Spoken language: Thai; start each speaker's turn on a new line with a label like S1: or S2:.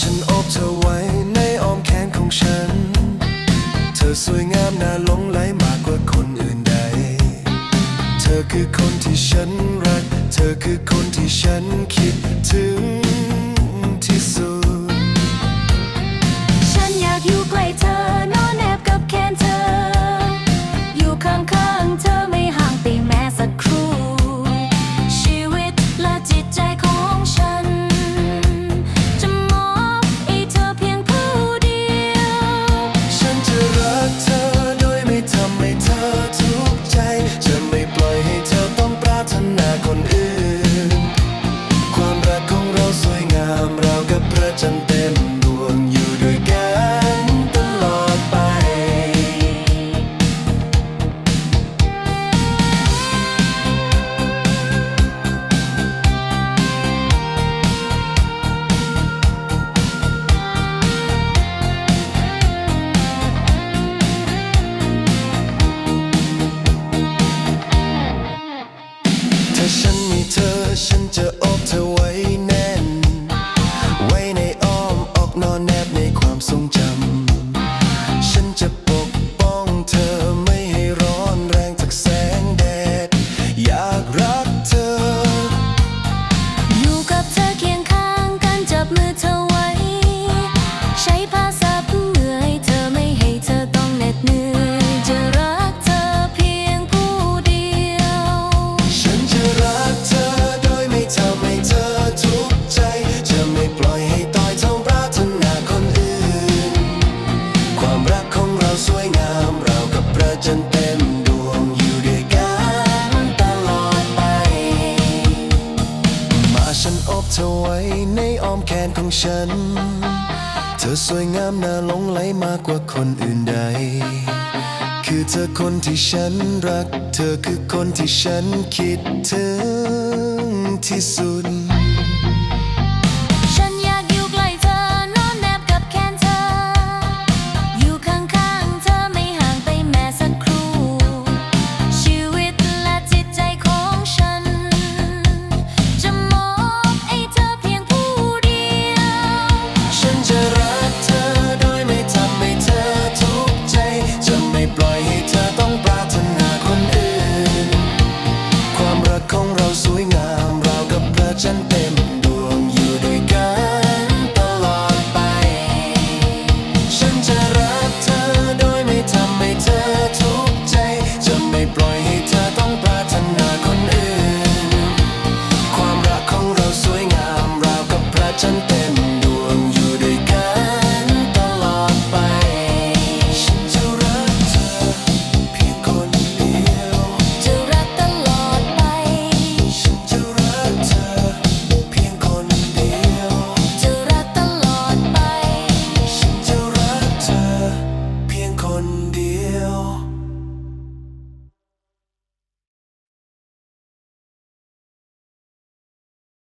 S1: ฉันอบเธอไว้ในอ้อมแขนของฉันเธอสวยงามน่าหลงไหลมากกว่าคนอื่นใดเธอคือคนที่ฉันรักเธอคือคนที่ฉันคิดถึงที่สุด
S2: ฉันอยากอยู่ใกล้เธอนอนแนบกับแขนเธออยู่ข้างๆเธอไม่ห่างไปแม้สักครู่ชีวิตและจิตใจของฉันจะมอบให้เธอเพียงผู้เดียว
S1: ฉันจะรักเธอโดยไม่ทำให้เธอทุกข์ใจจะไม่ปล่อยให้เธอต้องปรารถนาคนอื่นความรักของเราสวยงามราวกับพระจันทร์เต็มดวงอยู่ด้วยกันตลอดไปถ้าฉันมีเธอฉันจะอบเธอไว้แน่นไว้ในอ้อมอกนอนแนบในความทรงจำฉันจะปกป้องเธอไม่ให้ร้อนแรงจากแสงแดดอยากรักเธอ
S2: อยู่กับเธอเคียงข้างกันจับมือเธอไว้ใช้ภาษาเพื่อให้เธอไม่ให้เธอต้องเหน็ดเหนื่อยจะรักเธอเพียงผู้เดียว
S1: ฉันจะรักเธอโดยไม่ทำให้เธอทุกข์ใจจะไม่ปล่อยให้ตายท้องปรารถนาคนอื่นความรักของเราสวยงามราวกับพระจันทร์เต็มดวงอยู่ด้วยกันตลอดไปมาฉันอบเธอไว้ในอ้อมแขนของฉันเธอสวยงามน่าหลงไหลมากกว่าคนอื่นใดคือเธอคนที่ฉันรักเธอคือคนที่ฉันคิดถึงที่สุด